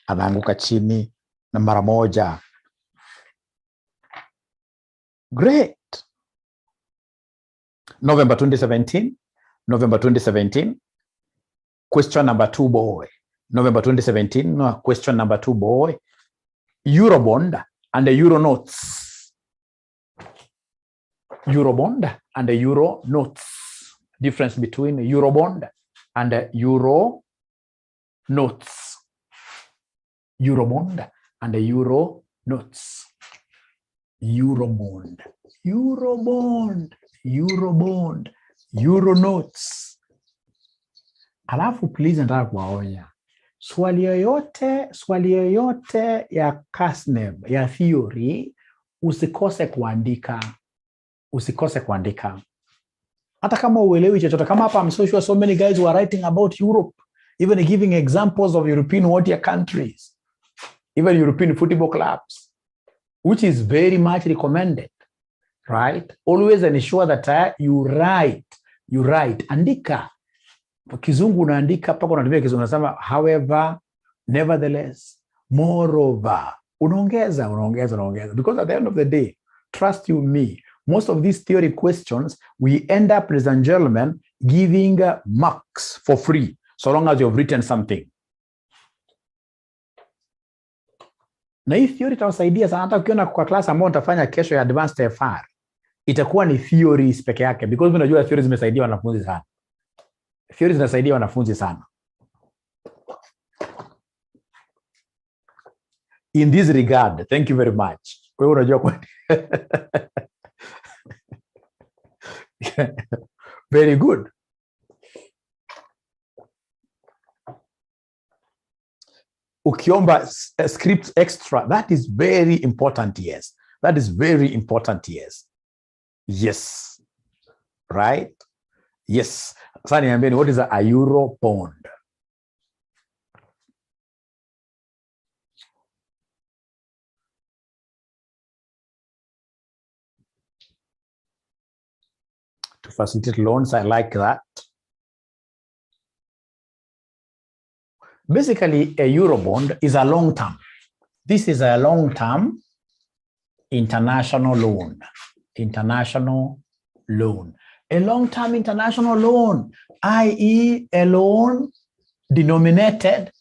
anaanguka chini na mara moja. Great. November 2017, question number 2, boy. November 2017, question number 2, boy. Eurobond and the Euro notes. Eurobond and the Euro notes. Difference between Eurobond and the Euro notes. Eurobond and the Euro notes. Eurobond, Euro notes. Alafu please nataka kuwaonya. Swali yoyote ya CASNEB, ya theory, usikose kuandika. Hata kama uelewi chochote, kama hapa I'm so sure so many guys who are writing about Europe, even giving examples of European water countries, even European football clubs, which is very much recommended, right? Always ensure that you write. Andika. Kizungu unaandika paka unatumia Kizungu unasema however, nevertheless, moreover. Unaongeza. Because at the end of the day, trust you me, most of these theory questions, we end up, ladies and gentlemen, giving marks for free, so long as you've written something. Na hii theory itawasaidia sana. Hata ukiona kwa class ambayo utafanya kesho ya advanced FR, itakuwa ni theories peke yake, because unajua theories zimesaidia wanafunzi sana. Theories zinasaidia wanafunzi sana. In this regard, thank you very much. Wewe unajua kwa very good. Ukiomba script extra, that is very important, yes. That is very important, yes. Yes. Right? Yes. Sasa niambieni, what is a euro bond? To facilitate loans, I like that. Basically, a Eurobond is a long-term. This is a long-term international loan. International loan. A long-term international loan, i.e. a loan denominated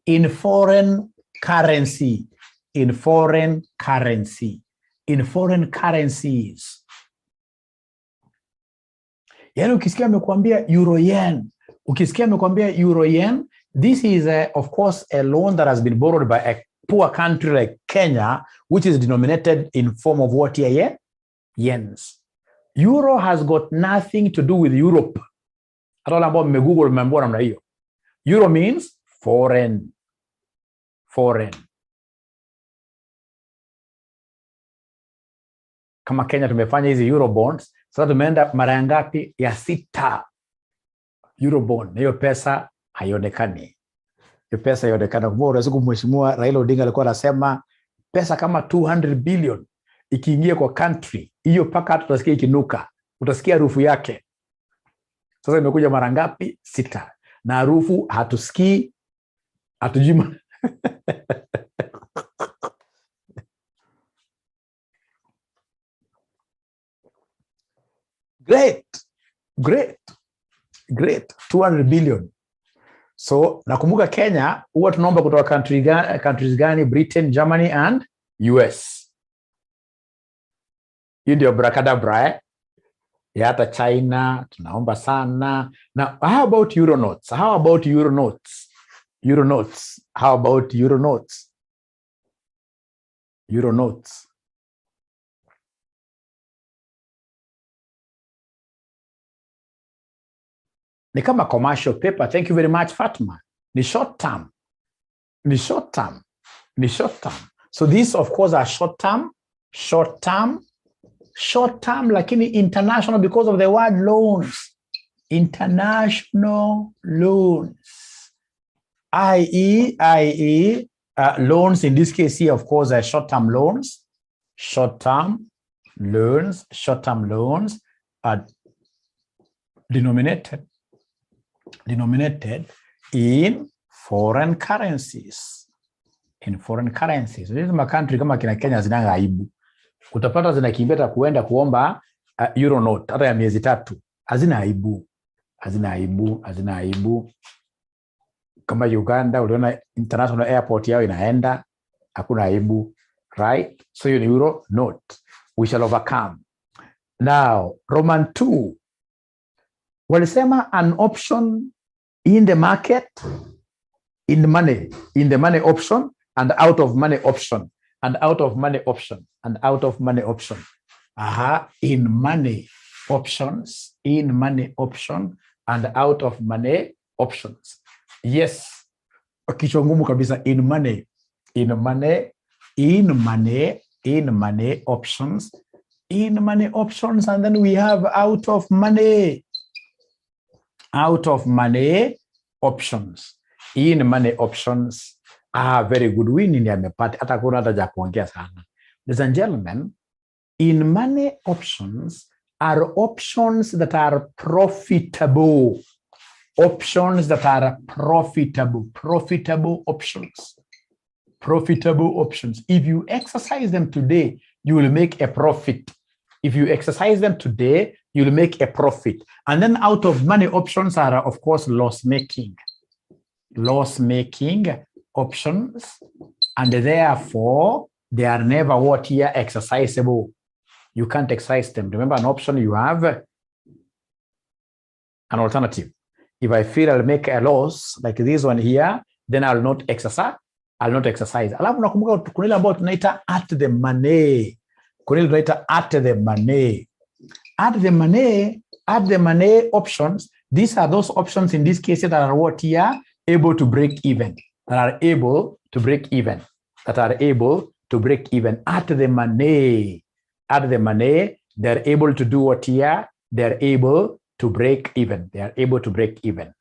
in foreign currency. In foreign currency. In foreign currencies. Yani ukisikia amekuambia euro yen, this is of course a loan that has been borrowed by a poor country like Kenya, which is denominated in form of what here? Yens. Euro has got nothing to do with Europe. Euro means foreign. Kama Kenya tumefanya hizi euro bonds, sasa tumeenda mara ngapi? Ya 6 euro bond. Hiyo pesa haionekani. Kwa siku mheshimiwa Raila Odinga alikuwa anasema pesa kama 200 billion ikiingia kwa country, hiyo paka hata utasikia ikinuka. Utasikia harufu yake. Sasa imekuja mara ngapi? 6. Na harufu hatusikii, hatujui. Great. 200 billion. So, nakumbuka Kenya, huwa tunaomba kutoka countries gani? Britain, Germany and US. Hii ndio brakadabra, ya hata China, tunaomba sana. Now, how about euro notes? Euro notes. Ni kama commercial paper. Thank you very much, Fatma. Ni short term. So these of course are short term, lakini international because of the word loans. International loans. i.e. loans in this case here, of course, are short-term loans. Short-term loans are denominated in foreign currencies. This is my country kama kina Kenya zinanga aibu. Utapata zinakimbia kuenda kuomba euro note hata ya miezi 3. Hazina aibu. Kama Uganda uliona international airport yao inaenda, hakuna aibu, right? So you euro note. We shall overcome. Now, Roman 2. Walisema an option in the market, in the money option, and out of money option, in money option, and out of money options. Yes. Kichwa ngumu kabisa. In money options, and then we have out of money options. In money options. Very good. Win ni amepata hata kuna hata ja kuongea sana. Ladies and gentlemen, in money options, are options that are profitable. Options that are profitable. Profitable options. Profitable options. If you exercise them today, you will make a profit. If you exercise them today, you'll make a profit. And then out of money options are, of course, loss-making. Loss-making options. And therefore, they are never what here exercisable. You can't exercise them. Remember, an option, you have an alternative. If I feel I'll make a loss, like this one here, then I'll not exercise. Alafu nakumbuka kuna ile ambayo tunaita at the money. Kuna ile tunaita at the money. At the money options, these are those options in this case that are what here able to break even. That are able to break even. That are able to break even. At the money. At the money, they're able to do what here? They're able to break even. They are able to break even.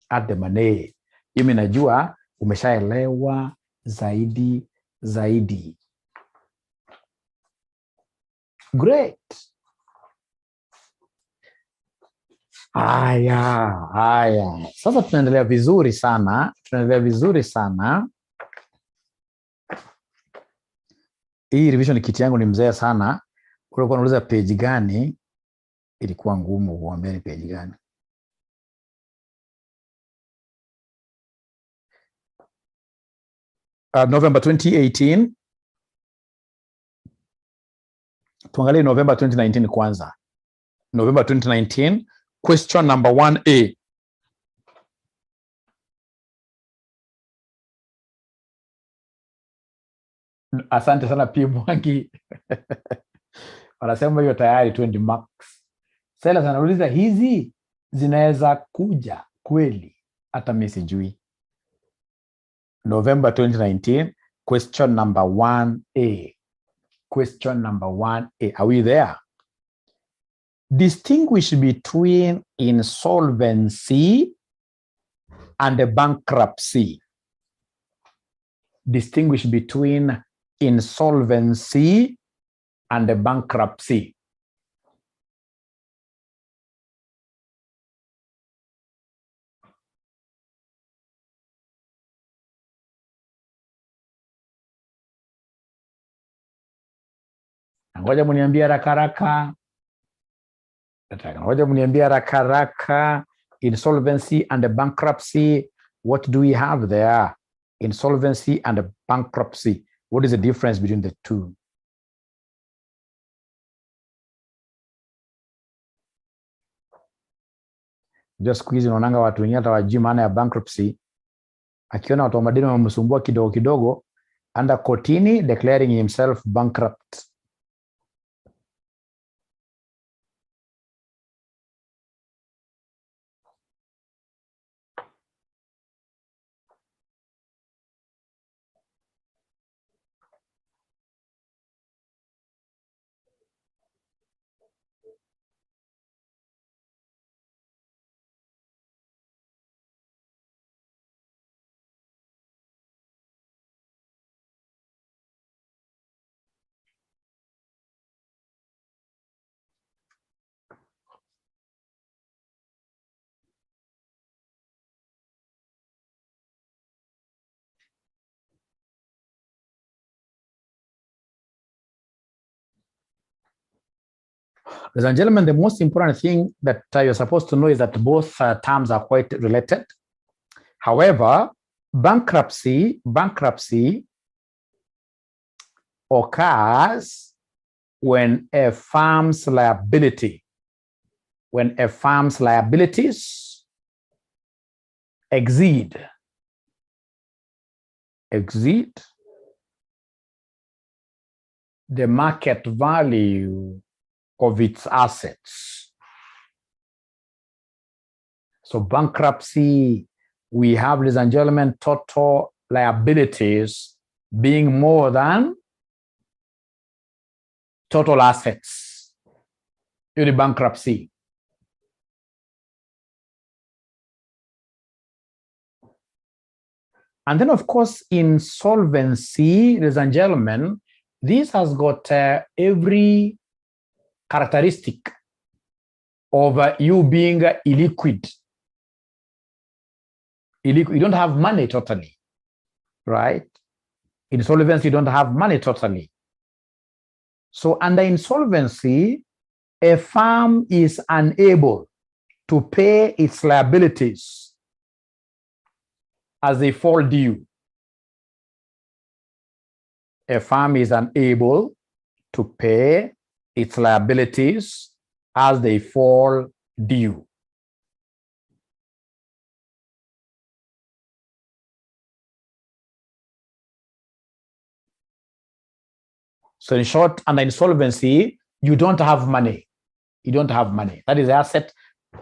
At the money. Mimi najua umeshaelewa zaidi. Great. Haya. Sasa tunaendelea vizuri sana. Hii revision kit yangu ni mzee sana. Ulikuwa unauliza page gani? Ilikuwa ngumu kuambia ni page gani. November 2018. Tuangalie November 2019 kwanza. November 2019, question number 1A. Asante sana P. Mwangi. Wanasema hiyo tayari 20 marks. Sela anauliza hizi zinaweza kuja kweli? Hata mimi sijui. November 2019, question number 1A. Question number 1A. Are we there? Distinguish between insolvency and bankruptcy. Distinguish between insolvency and bankruptcy. Ngoja muniambie haraka. Insolvency and bankruptcy. What do we have there? Insolvency and bankruptcy. What is the difference between the two? Just squeeze unaonanga watu wengine hata wajui maana ya bankruptcy. Akiona watu wa madeni wamemsumbua kidogo anda kotini declaring himself bankrupt. Ladies and gentlemen, the most important thing that you're supposed to know is that both terms are quite related. However, bankruptcy occurs when a firm's liabilities exceed the market value of its assets. So bankruptcy, we have, ladies and gentlemen, total liabilities being more than total assets. In bankruptcy. And then, of course, insolvency, ladies and gentlemen, this has got every characteristic of you being illiquid. You don't have money totally, right? Insolvency, you don't have money totally. So under insolvency, a firm is unable to pay its liabilities as they fall due. A firm is unable to pay its liabilities as they fall due. So in short, under insolvency, you don't have money. You don't have money. That is the asset.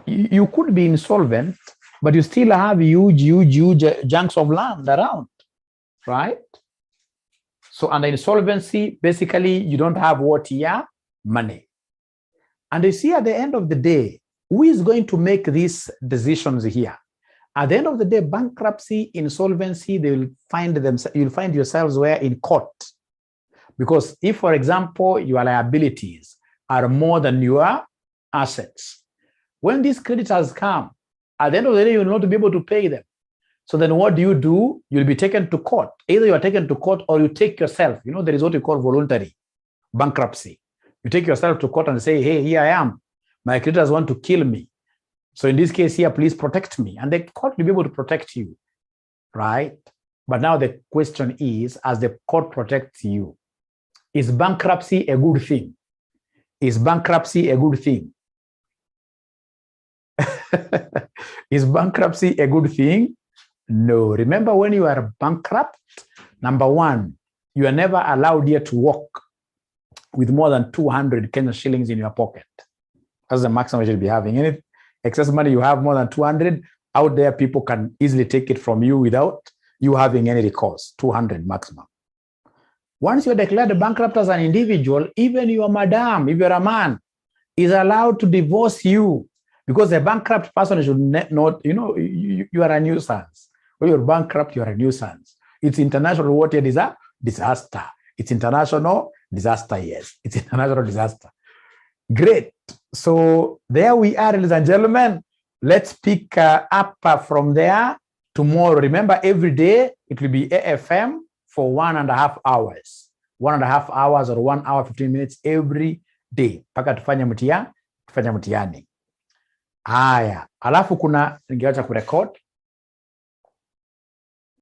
You could be insolvent, but you still have huge chunks of land around, right? So under insolvency, basically, you don't have what? Yeah, money. And you see, at the end of the day, who is going to make these decisions here? At the end of the day, bankruptcy, insolvency, they will find themselves. You'll find yourselves where in court. Because if, for example, your liabilities are more than your assets, when these creditors come, at the end of the day, you will not be able to pay them. So then what do? You'll be taken to court. Either you are taken to court or you take yourself. You know, there is what we call voluntary bankruptcy. You take yourself to court and say, hey, here I am. My creditors want to kill me. So in this case here, please protect me. And the court will be able to protect you, right? But now the question is, as the court protects you, is bankruptcy a good thing? Is bankruptcy a good thing? Is bankruptcy a good thing? No. Remember, when you are bankrupt, number one, you are never allowed here to walk with more than 200 Kenyan shillings in your pocket. That's the maximum you should be having. Any excess money you have more than 200, out there, people can easily take it from you without you having any recourse. 200 maximum. Once you're declared bankrupt as an individual, even your madam, if you're a man, is allowed to divorce you, because a bankrupt person should not, you know, you are a nuisance. When you're bankrupt, you are a nuisance. It's international what it is a disaster. It's international disaster, yes. It's international disaster. Great. So there we are, ladies and gentlemen. Let's pick up from there tomorrow. Remember, every day it will be AFM for 1.5 hours. 1.5 hours or 1 hour, 15 minutes every day. Paka tufanye mtihani. Haya, alafu kuna ningeacha kurecord.